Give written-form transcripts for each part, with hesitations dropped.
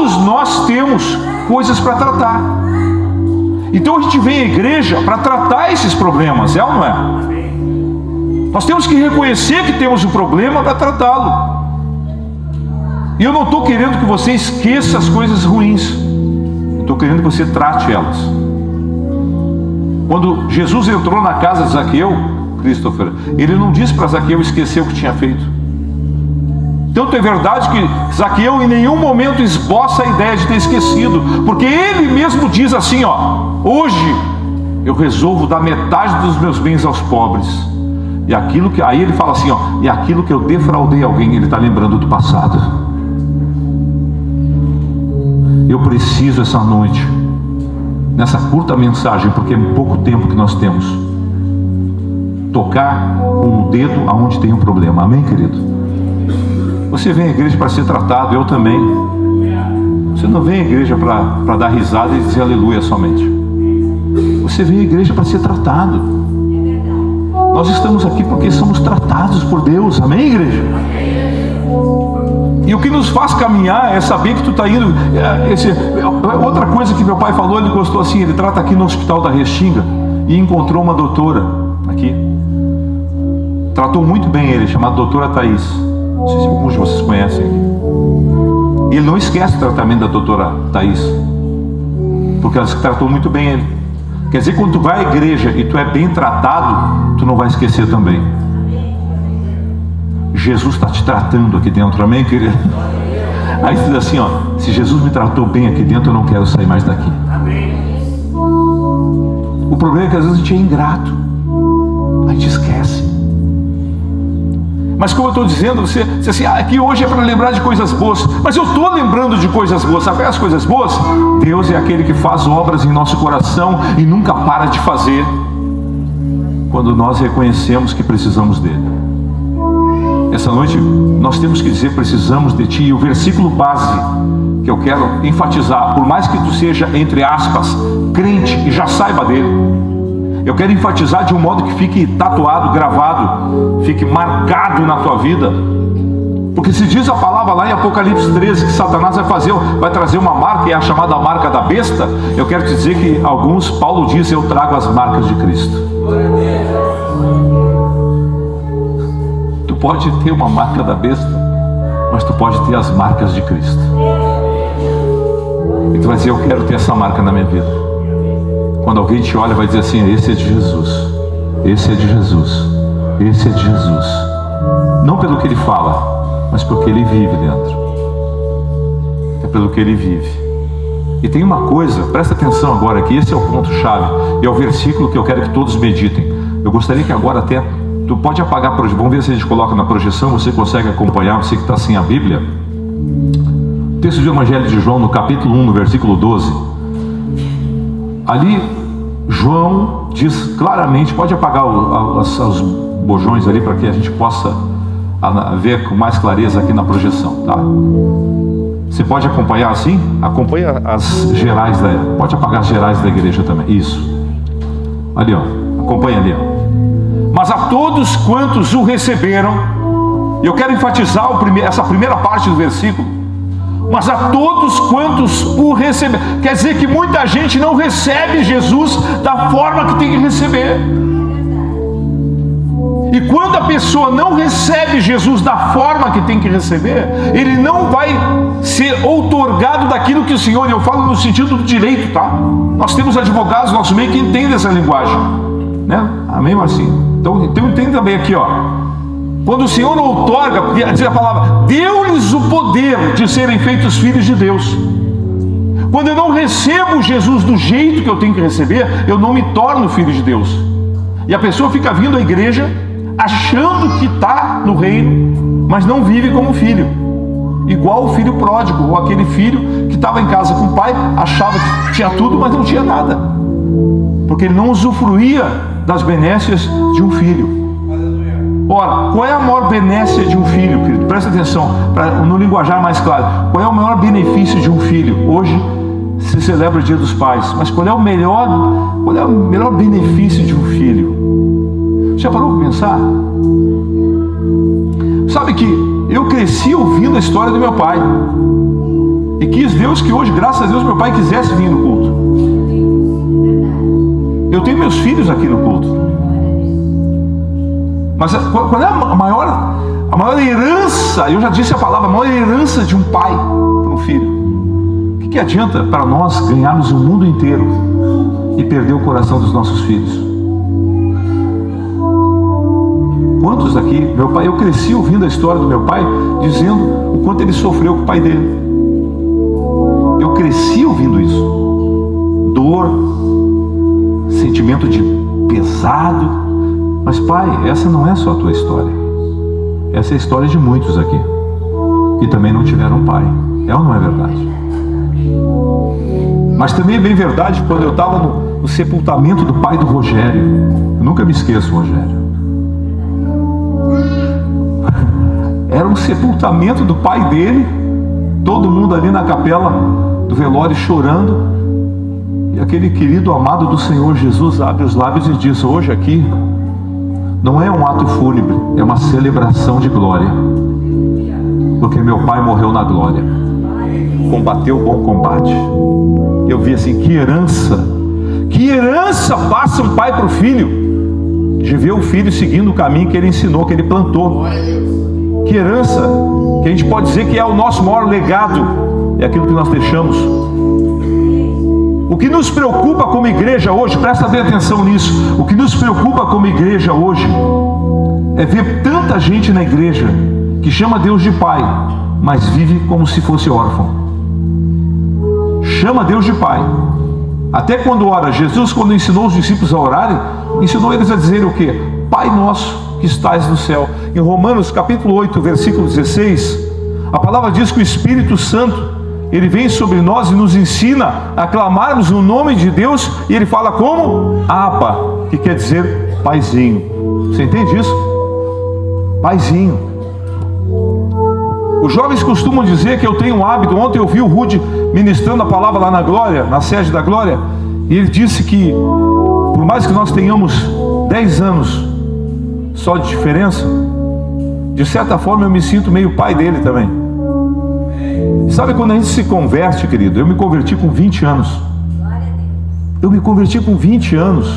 todos nós temos coisas para tratar. Então a gente vem à igreja para tratar esses problemas, é ou não é? Nós temos que reconhecer que temos um problema para tratá-lo. E eu não estou querendo que você esqueça as coisas ruins, eu estou querendo que você trate elas. Quando Jesus entrou na casa de Zaqueu, Christopher, ele não disse para Zaqueu esquecer o que tinha feito. Tanto é verdade que Zaqueu em nenhum momento esboça a ideia de ter esquecido, porque ele mesmo diz assim, hoje eu resolvo dar metade dos meus bens aos pobres. E aquilo que, aí ele fala assim, e aquilo que eu defraudei alguém, ele está lembrando do passado. Eu preciso essa noite, nessa curta mensagem, porque é pouco tempo que nós temos, tocar com o dedo aonde tem um problema. Amém, querido? Você vem à igreja para ser tratado, eu também. Você não vem à igreja para dar risada e dizer aleluia somente. Você vem à igreja para ser tratado. Nós estamos aqui porque somos tratados por Deus. Amém, igreja? E o que nos faz caminhar é saber que tu está indo. Outra coisa que meu pai falou, ele gostou assim, ele trata aqui no Hospital da Restinga e encontrou uma doutora aqui. Tratou muito bem ele, chamada doutora Thaís. Não sei se alguns de vocês conhecem. E ele não esquece o tratamento da doutora Thaís, porque ela tratou muito bem ele. Quer dizer, quando tu vai à igreja e tu é bem tratado, tu não vai esquecer também. Jesus está te tratando aqui dentro, amém, querido? Aí você diz assim, se Jesus me tratou bem aqui dentro, eu não quero sair mais daqui. O problema é que às vezes a gente é ingrato, a gente esquece. Mas como eu estou dizendo, você assim, aqui hoje é para lembrar de coisas boas. Mas eu estou lembrando de coisas boas. Sabe as coisas boas? Deus é aquele que faz obras em nosso coração e nunca para de fazer, quando nós reconhecemos que precisamos dele. Essa noite nós temos que dizer, precisamos de ti. E o versículo base que eu quero enfatizar, por mais que tu seja, entre aspas, crente e já saiba dele, eu quero enfatizar de um modo que fique tatuado, gravado, fique marcado na tua vida. Porque se diz a palavra lá em Apocalipse 13 que Satanás vai trazer uma marca, e é a chamada marca da besta. Eu quero te dizer que alguns, Paulo diz, eu trago as marcas de Cristo. Tu pode ter uma marca da besta, mas tu pode ter as marcas de Cristo. E tu vai dizer, eu quero ter essa marca na minha vida. Quando alguém te olha, vai dizer assim, esse é de Jesus, esse é de Jesus, esse é de Jesus. Não pelo que ele fala, mas porque ele vive dentro. É pelo que ele vive. E tem uma coisa, presta atenção agora, que esse é o ponto-chave, e é o versículo que eu quero que todos meditem. Eu gostaria que agora até, tu pode apagar a projeção, vamos ver se a gente coloca na projeção, você consegue acompanhar, você que está sem a Bíblia. O texto do Evangelho de João, no capítulo 1, no versículo 12. Ali, João diz claramente, pode apagar os bojões ali para que a gente possa ver com mais clareza aqui na projeção, tá? Você pode acompanhar assim? Acompanha as gerais pode apagar as gerais da igreja também, isso. Ali, acompanha ali, Mas a todos quantos o receberam, eu quero enfatizar essa primeira parte do versículo. Mas a todos quantos o receberam. Quer dizer que muita gente não recebe Jesus da forma que tem que receber. E quando a pessoa não recebe Jesus da forma que tem que receber, ele não vai ser outorgado daquilo que o Senhor, eu falo no sentido do direito, tá? Nós temos advogados no nosso meio que entendem essa linguagem, né? Amém, Marcinho? Então entende também aqui, quando o Senhor outorga, diz a palavra, deu-lhes o poder de serem feitos filhos de Deus. Quando eu não recebo Jesus do jeito que eu tenho que receber, eu não me torno filho de Deus. E a pessoa fica vindo à igreja achando que está no reino, mas não vive como filho, igual o filho pródigo, ou aquele filho que estava em casa com o pai, achava que tinha tudo, mas não tinha nada, porque ele não usufruía das benécias de um filho. Ora, qual é a maior benécia de um filho, querido? Presta atenção, no linguajar mais claro. Qual é o maior benefício de um filho? Hoje se celebra o Dia dos Pais, mas qual é o melhor benefício de um filho? Já parou para pensar? Sabe que eu cresci ouvindo a história do meu pai. E quis Deus que hoje, graças a Deus, meu pai quisesse vir no culto. Eu tenho meus filhos aqui no culto. Mas qual é a maior herança? Eu já disse a palavra, a maior herança de um pai para um filho. O que adianta para nós ganharmos o mundo inteiro e perder o coração dos nossos filhos? Quantos aqui, meu pai, eu cresci ouvindo a história do meu pai, dizendo o quanto ele sofreu com o pai dele. Eu cresci ouvindo isso. Dor, sentimento de pesado. Mas pai, essa não é só a tua história. Essa é a história de muitos aqui, que também não tiveram pai. É ou não é verdade? Mas também é bem verdade, quando eu estava no sepultamento do pai do Rogério. Eu nunca me esqueço, Rogério. Era um sepultamento do pai dele, todo mundo ali na capela do velório chorando, e aquele querido amado do Senhor Jesus abre os lábios e diz: hoje aqui não é um ato fúnebre, é uma celebração de glória, porque meu pai morreu na glória, combateu o bom combate. Eu vi assim, que herança passa um pai para o filho, de ver o filho seguindo o caminho que ele ensinou, que ele plantou. Que herança, que a gente pode dizer que é o nosso maior legado, é aquilo que nós deixamos. O que nos preocupa como igreja hoje, presta bem atenção nisso, o que nos preocupa como igreja hoje é ver tanta gente na igreja que chama Deus de pai, mas vive como se fosse órfão. Chama Deus de pai. Até quando ora, Jesus, quando ensinou os discípulos a orarem, ensinou eles a dizer o quê? Pai nosso que estás no céu. Em Romanos capítulo 8, versículo 16, a palavra diz que o Espírito Santo, ele vem sobre nós e nos ensina a clamarmos no nome de Deus, e ele fala como? Abba, que quer dizer paizinho. Você entende isso? Paizinho. Os jovens costumam dizer que eu tenho um hábito. Ontem eu vi o Rude ministrando a palavra lá na Glória, na sede da Glória, e ele disse que por mais que nós tenhamos 10 anos só de diferença, de certa forma eu me sinto meio pai dele também. Sabe quando a gente se converte, querido? Eu me converti com 20 anos. Eu me converti com 20 anos.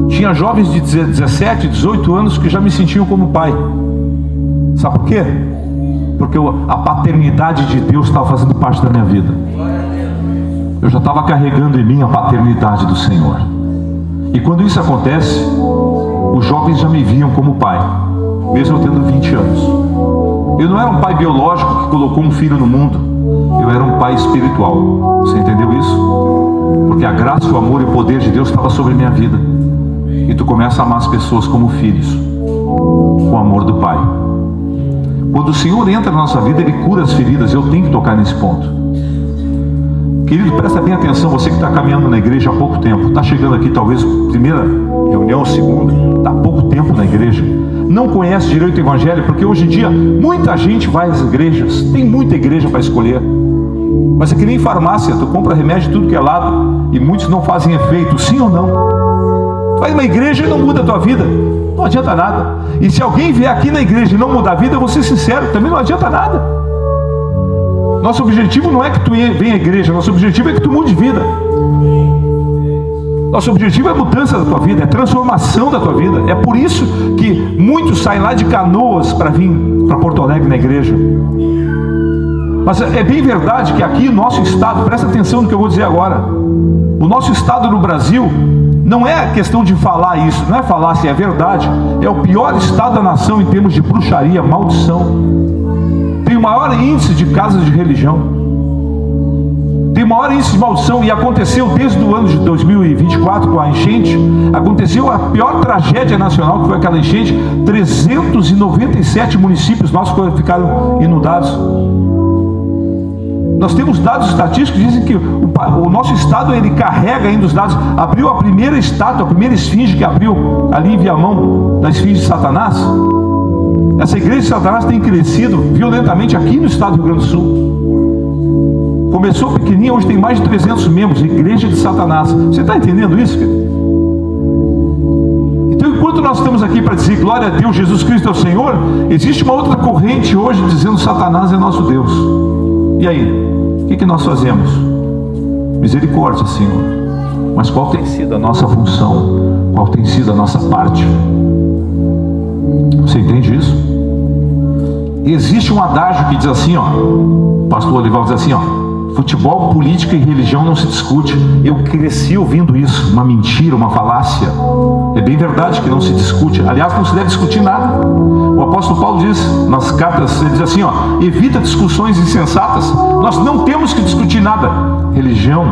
Tinha jovens de 17, 18 anos que já me sentiam como pai. Sabe por quê? Porque a paternidade de Deus estava fazendo parte da minha vida. Eu já estava carregando em mim a paternidade do Senhor. E quando isso acontece, os jovens já me viam como pai, mesmo eu tendo 20 anos. Eu não era um pai biológico que colocou um filho no mundo. Eu era um pai espiritual. Você entendeu isso? Porque a graça, o amor e o poder de Deus estava sobre a minha vida. E tu começa a amar as pessoas como filhos, com o amor do pai. Quando o Senhor entra na nossa vida, Ele cura as feridas. Eu tenho que tocar nesse ponto. Querido, presta bem atenção, você que está caminhando na igreja há pouco tempo, está chegando aqui talvez primeira reunião, segunda, está há pouco tempo na igreja, não conhece direito o evangelho, porque hoje em dia muita gente vai às igrejas, tem muita igreja para escolher, mas é que nem farmácia, tu compra remédio de tudo que é lado, e muitos não fazem efeito, sim ou não? Tu vai numa igreja e não muda a tua vida, não adianta nada. E se alguém vier aqui na igreja e não mudar a vida, eu vou ser sincero, também não adianta nada. Nosso objetivo não é que tu venha à igreja, nosso objetivo é que tu mude de vida. Nosso objetivo é a mudança da tua vida, é a transformação da tua vida. É por isso que muitos saem lá de Canoas para vir para Porto Alegre na igreja. Mas é bem verdade que aqui o nosso estado, presta atenção no que eu vou dizer agora, o nosso estado no Brasil, não é questão de falar isso, não é falar assim, é verdade, é o pior estado da nação em termos de bruxaria, maldição. Tem o maior índice de casas de religião, tem o maior índice de maldição, e aconteceu desde o ano de 2024 com a enchente, aconteceu a pior tragédia nacional, que foi aquela enchente. 397 municípios nossos ficaram inundados. Nós temos dados estatísticos que dizem que o nosso estado, ele carrega ainda os dados. Abriu a primeira estátua, a primeira esfinge que abriu ali em Viamão, da esfinge de Satanás. Essa igreja de Satanás tem crescido violentamente aqui no estado do Rio Grande do Sul. Começou pequenininha, hoje tem mais de 300 membros, igreja de Satanás. Você está entendendo isso, querido? Então, enquanto enquanto nós estamos aqui para dizer glória a Deus, Jesus Cristo é o Senhor, existe uma outra corrente hoje dizendo Satanás é nosso Deus. E aí? O que nós fazemos? Misericórdia, Senhor. Mas qual tem sido a nossa função? Qual tem sido a nossa parte? Você entende isso? Existe um adágio que diz assim, ó, o pastor Olival diz assim, ó, futebol, política e religião não se discute. Eu cresci ouvindo isso, uma mentira, uma falácia. É bem verdade que não se discute. Aliás, não se deve discutir nada. O apóstolo Paulo diz nas cartas, ele diz assim, ó, evita discussões insensatas. Nós não temos que discutir nada. Religião,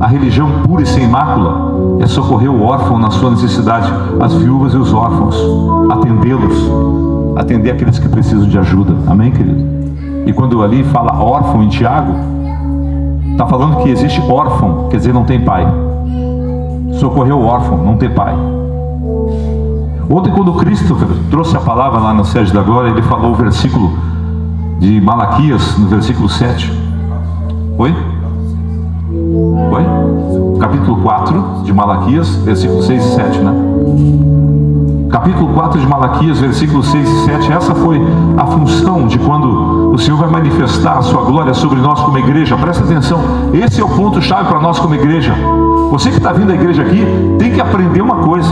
a religião pura e sem mácula é socorrer o órfão na sua necessidade, as viúvas e os órfãos, atendê-los, atender aqueles que precisam de ajuda. Amém, querido? E quando ali fala órfão em Tiago, está falando que existe órfão, quer dizer, não tem pai. Socorrer o órfão, não ter pai. Ontem, quando Cristo trouxe a palavra lá no Sede da Glória, ele falou o versículo de Malaquias, no versículo 7. Oi? Capítulo 4 de Malaquias, versículos 6 e 7, né? Capítulo 4 de Malaquias, versículos 6 e 7. Essa foi a função de quando o Senhor vai manifestar a sua glória sobre nós como igreja. Presta atenção, esse é o ponto-chave para nós como igreja. Você que está vindo à igreja aqui, tem que aprender uma coisa.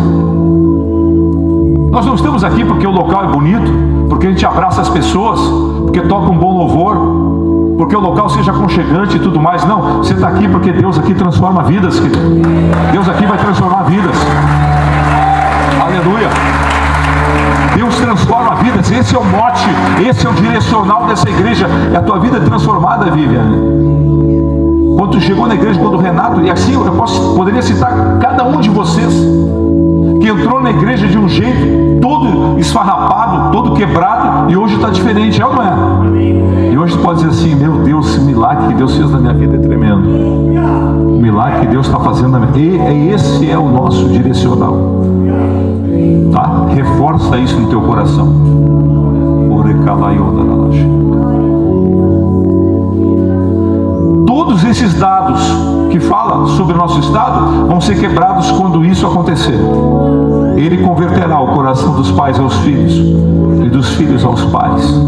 Nós não estamos aqui porque o local é bonito, porque a gente abraça as pessoas, porque toca um bom louvor, porque o local seja aconchegante e tudo mais. Não, você está aqui porque Deus aqui transforma vidas, querido. Deus aqui vai transformar vidas. Aleluia. Deus transforma vidas. Esse é o mote, esse é o direcional dessa igreja. É a tua vida transformada, Viviane. Quando tu chegou na igreja, quando o Renato, e assim eu poderia citar cada um de vocês que entrou na igreja de um jeito todo esfarrapado, todo quebrado, e hoje está diferente, é ou não é? E hoje tu pode dizer assim, meu Deus, esse milagre que Deus fez na minha vida é tremendo. O milagre que Deus está fazendo na minha vida, esse é o nosso direcional. Tá? Reforça isso no teu coração. Todos esses dados que falam sobre o nosso estado vão ser quebrados quando isso acontecer. Ele converterá o coração dos pais aos filhos e dos filhos aos pais,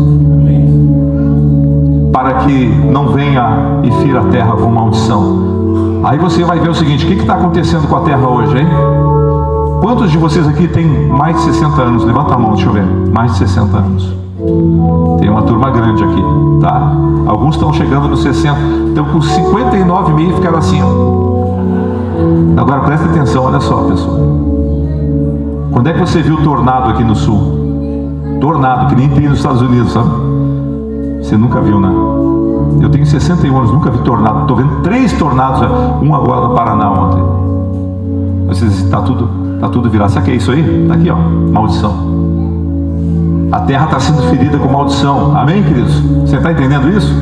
para que não venha e fira a terra com maldição. Aí você vai ver o seguinte, o que está acontecendo com a terra hoje, hein? Quantos de vocês aqui têm mais de 60 anos? Levanta a mão, deixa eu ver. Mais de 60 anos. Tem uma turma grande aqui, tá? Alguns estão chegando nos 60. Então com 59,5 ficaram assim, ó. Agora presta atenção, olha só, pessoal. Quando é que você viu tornado aqui no sul? Tornado, que nem tem nos Estados Unidos, sabe? Você nunca viu, né? Eu tenho 61 anos, nunca vi tornado. Estou vendo 3 tornados, um agora no Paraná ontem. Vocês está tudo virado. Sabe o que é isso aí? Está aqui, ó, maldição. A terra está sendo ferida com maldição. Amém, queridos? Você está entendendo isso?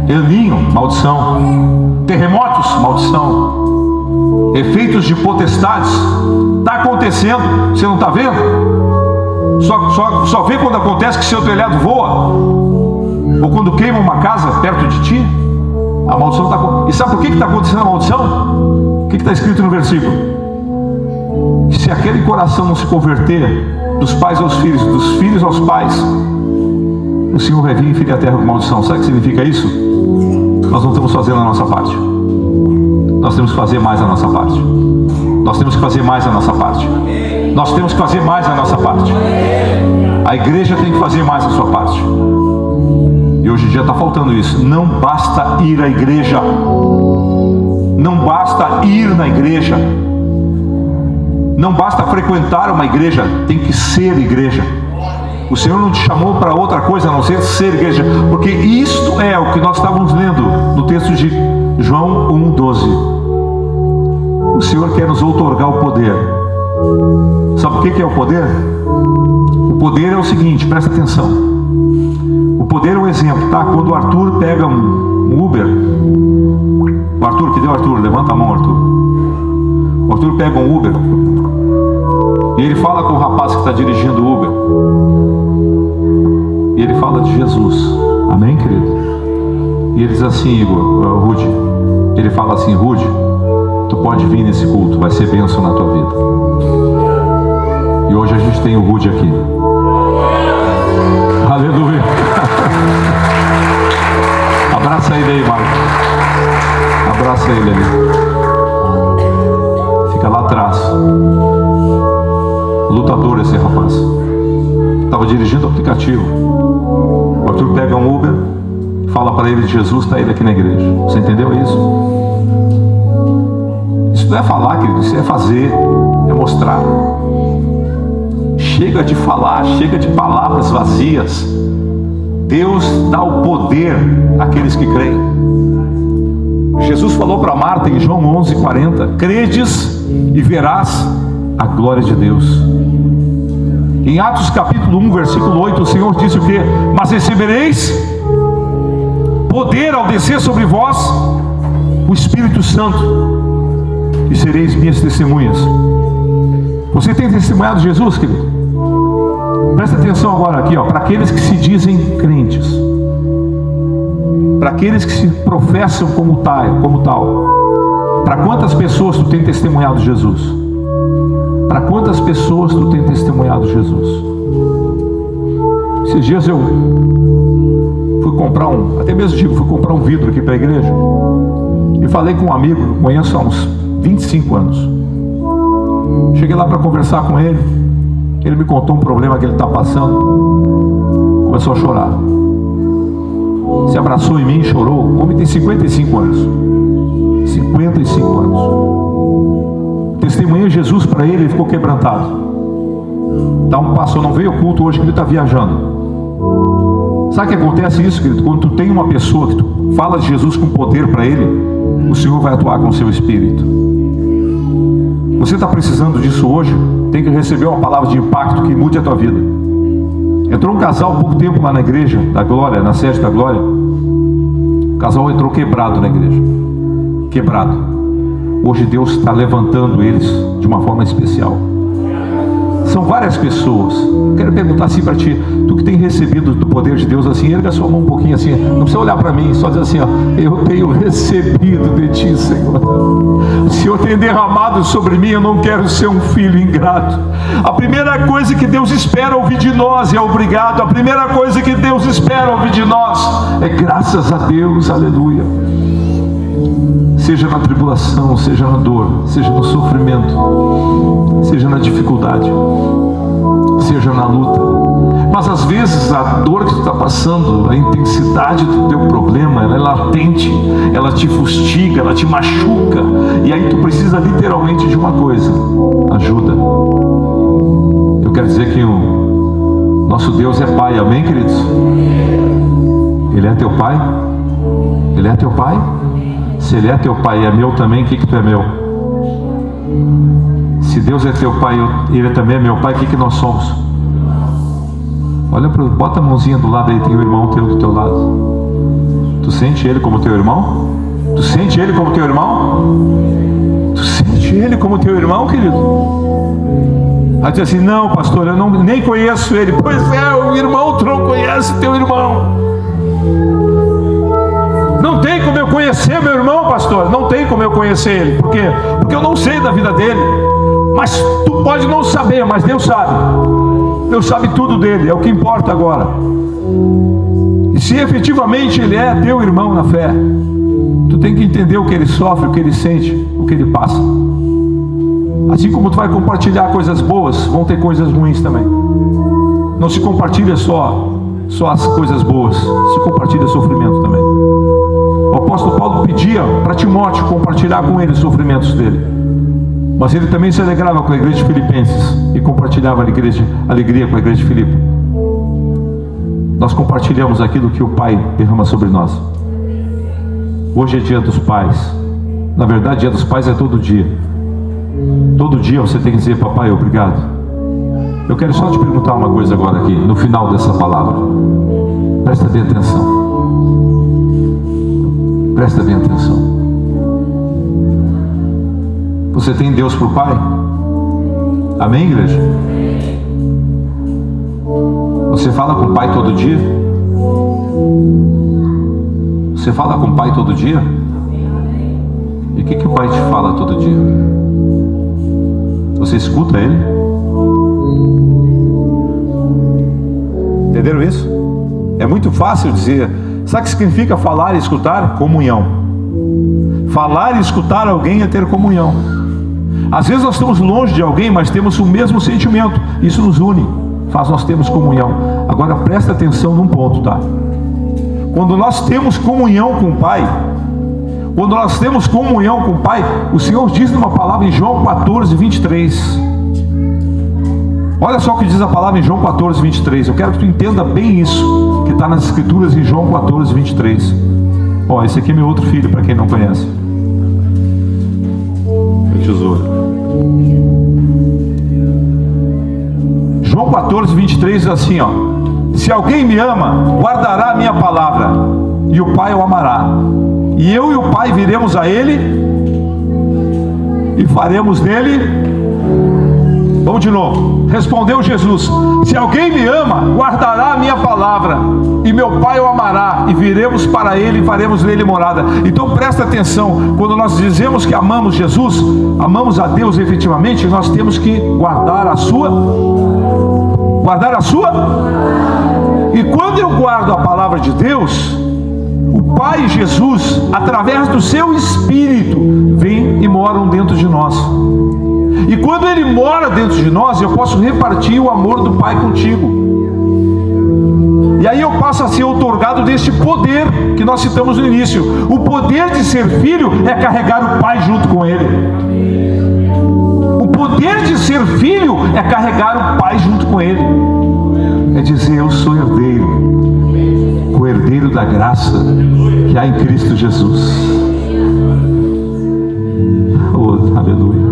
El Ninho, maldição. Terremotos, maldição. Efeitos de potestades. Está acontecendo. Você não está vendo? Só vê quando acontece que seu telhado voa. Ou quando queima uma casa perto de ti. A maldição está acontecendo. E sabe por que está acontecendo a maldição? O que está escrito no versículo? Que se aquele coração não se converter, dos pais aos filhos, dos filhos aos pais, o Senhor vai vir e ferir a terra com maldição. Sabe o que significa isso? Nós não estamos fazendo a nossa parte. Nós temos que fazer mais a nossa parte. Nós temos que fazer mais a nossa parte. Nós temos que fazer mais a nossa parte. A igreja tem que fazer mais a sua parte. E hoje em dia está faltando isso. Não basta ir à igreja. Não basta ir na igreja. Não basta frequentar uma igreja, tem que ser igreja. O Senhor não te chamou para outra coisa a não ser igreja, porque isto é o que nós estávamos lendo no texto de João 1,12. O Senhor quer nos outorgar o poder. Sabe o que é o poder? O poder é o seguinte, presta atenção. O poder é um exemplo, tá? Quando o Arthur pega um Uber, o Arthur, que deu Arthur? Levanta a mão, Arthur. O Arthur pega um Uber e ele fala com o rapaz que está dirigindo o Uber. E ele fala de Jesus. Amém, querido? E ele diz assim, Igor, Rude. Ele fala assim, Rude, tu pode vir nesse culto, vai ser bênção na tua vida. E hoje a gente tem o Rude aqui. Aleluia. Abraça ele aí, Marcos. Abraça ele ali. Fica lá atrás. Lutador esse rapaz. Estava dirigindo o aplicativo. O Arthur pega um Uber, fala para ele de Jesus, está ele aqui na igreja. Você entendeu isso? Isso não é falar, querido, isso é fazer, é mostrar. Chega de falar, chega de palavras vazias. Deus dá o poder àqueles que creem. Jesus falou para Marta em João 11:40: credes e verás a glória de Deus. Em Atos capítulo 1, versículo 8, o Senhor disse o quê? Mas recebereis poder ao descer sobre vós o Espírito Santo, e sereis minhas testemunhas. Você tem testemunhado Jesus, querido? Presta atenção agora aqui, para aqueles que se dizem crentes, para aqueles que se professam como tal. Para quantas pessoas tu tem testemunhado Jesus? Para quantas pessoas tu tem testemunhado Jesus? Esses dias eu fui comprar fui comprar um vidro aqui para a igreja, e falei com um amigo que eu conheço há uns 25 anos. Cheguei lá para conversar com ele. Ele me contou um problema que ele está passando. Começou a chorar. Se abraçou em mim e chorou. O homem tem 55 anos. 55 anos. Testemunhei Jesus para ele e ficou quebrantado. Dá um passo, não veio ao culto hoje que ele está viajando. Sabe o que acontece isso, querido? Quando tu tem uma pessoa que tu fala de Jesus com poder para ele, o Senhor vai atuar com o seu espírito. Você está precisando disso hoje? Tem que receber uma palavra de impacto que mude a tua vida. Entrou um casal há pouco tempo lá na igreja da Glória, na sede da Glória. O casal entrou quebrado na igreja. Quebrado. Hoje Deus está levantando eles de uma forma especial. São várias pessoas. Quero perguntar assim para ti: tu que tem recebido do poder de Deus assim, erga a sua mão um pouquinho assim. Não precisa olhar para mim, só dizer assim: eu tenho recebido de ti, Senhor. O Senhor tem derramado sobre mim. Eu não quero ser um filho ingrato. A primeira coisa que Deus espera ouvir de nós é obrigado. A primeira coisa que Deus espera ouvir de nós é graças a Deus. Aleluia. Seja na tribulação, seja na dor, seja no sofrimento, seja na dificuldade, seja na luta. Mas às vezes a dor que tu está passando, a intensidade do teu problema, ela é latente, ela te fustiga, ela te machuca, e aí tu precisa literalmente de uma coisa: ajuda. Eu quero dizer que o nosso Deus é Pai, amém, queridos? Ele é teu Pai? Ele é teu Pai? Se Ele é teu Pai e é meu também, o que tu é meu? Se Deus é teu Pai e Ele também é meu Pai, o que nós somos? Olha, bota a mãozinha do lado aí, tem o irmão teu do teu lado. Tu sente ele como teu irmão? Tu sente ele como teu irmão? Tu sente ele como teu irmão, querido? Aí diz assim: não, pastor, eu nem conheço ele. Pois é, o irmão, tu não conhece teu irmão. Não tem como eu conhecer meu irmão, pastor. Não tem como eu conhecer ele. Por quê? Porque eu não sei da vida dele. Mas tu pode não saber, mas Deus sabe. Deus sabe tudo dele. É o que importa agora. E se efetivamente ele é teu irmão na fé, tu tem que entender o que ele sofre, o que ele sente, o que ele passa. Assim como tu vai compartilhar coisas boas, vão ter coisas ruins também. Não se compartilha só as coisas boas, se compartilha sofrimento também. O apóstolo Paulo pedia para Timóteo compartilhar com ele os sofrimentos dele, mas ele também se alegrava com a igreja de Filipenses e compartilhava alegria com a igreja de Filipe. Nós compartilhamos aquilo que o Pai derrama sobre nós. Hoje é dia dos pais. Na verdade, dia dos pais é todo dia. Todo dia você tem que dizer: papai, obrigado. Eu quero só te perguntar uma coisa agora aqui, no final dessa palavra. Presta bem atenção. Presta bem atenção. Você tem Deus por Pai? Amém, igreja? Você fala com o Pai todo dia? Você fala com o Pai todo dia? E o que o Pai te fala todo dia? Você escuta Ele? Entenderam isso? É muito fácil dizer. Sabe o que significa falar e escutar? Comunhão. Falar e escutar alguém é ter comunhão. Às vezes nós estamos longe de alguém, mas temos o mesmo sentimento. Isso nos une, faz nós termos comunhão. Agora presta atenção num ponto, tá? Quando nós temos comunhão com o Pai, o Senhor diz numa palavra em João 14, 23. Olha só o que diz a palavra em João 14, 23. Eu quero que tu entenda bem isso, que está nas Escrituras em João 14, 23. Ó, esse aqui é meu outro filho, para quem não conhece. Meu tesouro. João 14, 23 diz assim, ó: se alguém me ama, guardará a minha palavra, e o Pai o amará. E eu e o Pai viremos a ele, e faremos nele. Vamos de novo. Respondeu Jesus: se alguém me ama, guardará a minha palavra, e meu Pai o amará, e viremos para ele e faremos nele morada. Então presta atenção, quando nós dizemos que amamos Jesus, amamos a Deus efetivamente, nós temos que guardar a sua. E quando eu guardo a palavra de Deus, o Pai Jesus, através do seu Espírito, vem e moram dentro de nós. E quando Ele mora dentro de nós, eu posso repartir o amor do Pai contigo. E aí eu passo a ser outorgado deste poder que nós citamos no início. O poder de ser filho é carregar o Pai junto com Ele. O poder de ser filho é carregar o Pai junto com Ele. É dizer, eu sou herdeiro, o herdeiro da graça que há em Cristo Jesus. Oh, aleluia.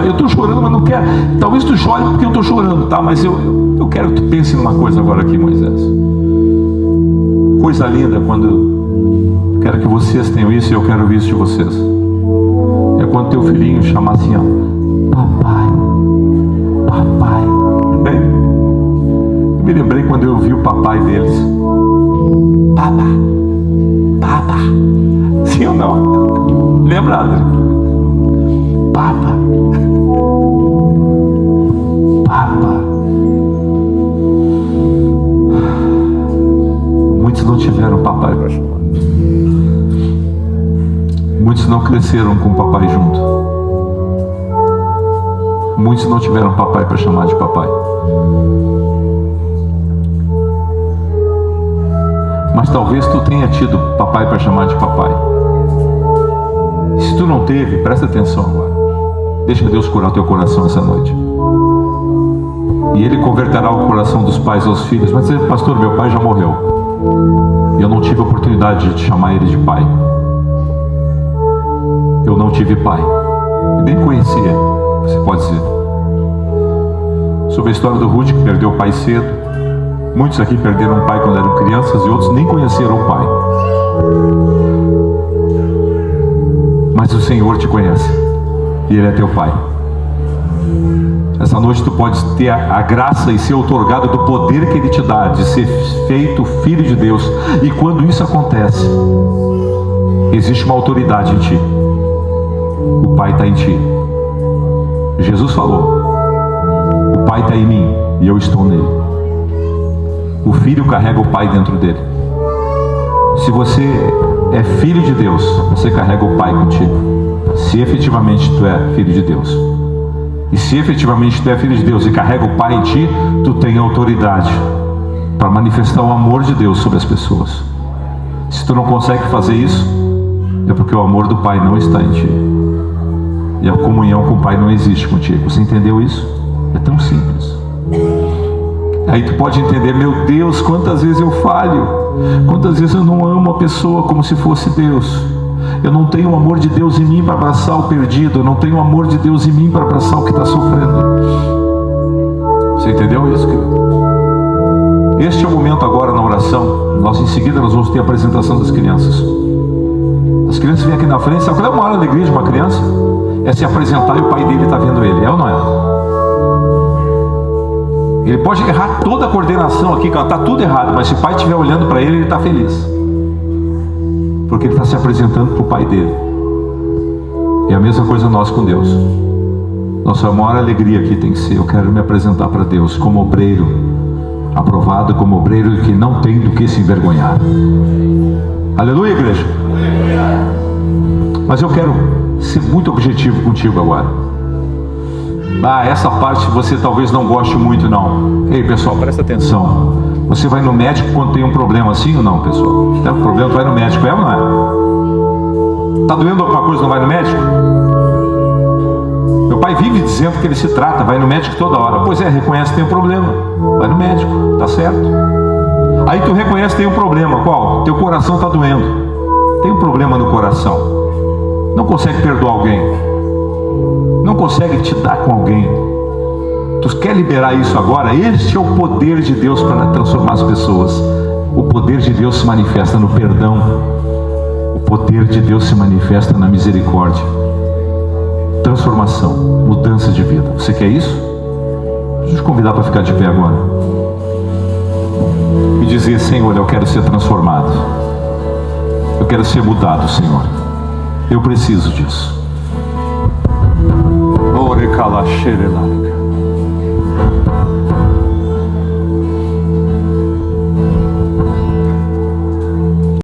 Eu estou chorando, mas não quero. Talvez tu chore porque eu estou chorando, tá? Mas eu quero que tu pense numa coisa agora aqui, Moisés. Coisa linda quando quero que vocês tenham isso e eu quero ouvir isso de vocês. É quando teu filhinho chamar assim, ó, papai. Eu me lembrei quando eu vi o papai deles. Papa. Sim ou não? Lembra, Adri? Papa. Muitos não tiveram papai para chamar. Muitos não cresceram com o papai junto. Muitos não tiveram papai para chamar de papai. Mas talvez tu tenha tido papai para chamar de papai. Se tu não teve, presta atenção agora. Deixa Deus curar teu coração essa noite. E Ele converterá o coração dos pais aos filhos. Mas, pastor, meu pai já morreu. Eu não tive a oportunidade de chamar ele de pai. Eu não tive pai. E nem conhecia, você pode dizer. Sobre a história do Ruth, que perdeu o pai cedo. Muitos aqui perderam o pai quando eram crianças e outros nem conheceram o pai. Mas o Senhor te conhece. E Ele é teu pai. Essa noite tu podes ter a graça e ser outorgado do poder que Ele te dá, de ser feito filho de Deus. E quando isso acontece, existe uma autoridade em ti. O Pai está em ti. Jesus falou, o Pai está em mim e eu estou nele. O filho carrega o Pai dentro dele. Se você é filho de Deus, você carrega o Pai contigo. Se efetivamente tu é filho de Deus. E se efetivamente tu é filho de Deus e carrega o Pai em ti, tu tem autoridade para manifestar o amor de Deus sobre as pessoas. Se tu não consegue fazer isso, é porque o amor do Pai não está em ti. E a comunhão com o Pai não existe contigo. Você entendeu isso? É tão simples. Aí tu pode entender, meu Deus, quantas vezes eu falho. Quantas vezes eu não amo a pessoa como se fosse Deus. Eu não tenho o amor de Deus em mim para abraçar o perdido. Eu não tenho o amor de Deus em mim para abraçar o que está sofrendo. Você entendeu isso, querido? Este é o momento agora na oração. Em seguida nós vamos ter a apresentação das crianças. As crianças vêm aqui na frente. Sabe qual é a maior alegria de uma criança? É se apresentar e o pai dele está vendo ele. É ou não é? Ele pode errar toda a coordenação aqui, está tudo errado, mas se o pai estiver olhando para ele, ele está feliz, porque ele está se apresentando para o pai dele. E a mesma coisa nós com Deus. Nossa maior alegria aqui tem que ser: eu quero me apresentar para Deus como obreiro aprovado, como obreiro que não tem do que se envergonhar. Aleluia, igreja. Mas eu quero ser muito objetivo contigo agora. Essa parte você talvez não goste muito, não. Ei, pessoal, presta atenção. Você vai no médico quando tem um problema, sim ou não, pessoal? Se tem um problema, tu vai no médico, é ou não é? Tá doendo alguma coisa, não vai no médico? Meu pai vive dizendo que ele se trata, vai no médico toda hora. Pois é, reconhece que tem um problema, vai no médico, tá certo? Aí tu reconhece que tem um problema, qual? Teu coração tá doendo, tem um problema no coração, não consegue perdoar alguém, não consegue te dar com alguém. Tu quer liberar isso agora? Este é o poder de Deus para transformar as pessoas. O poder de Deus se manifesta no perdão. O poder de Deus se manifesta na misericórdia. Transformação, mudança de vida. Você quer isso? Deixa eu te convidar para ficar de pé agora e dizer: Senhor, eu quero ser transformado, eu quero ser mudado, Senhor, eu preciso disso. Ore cala xerelarica.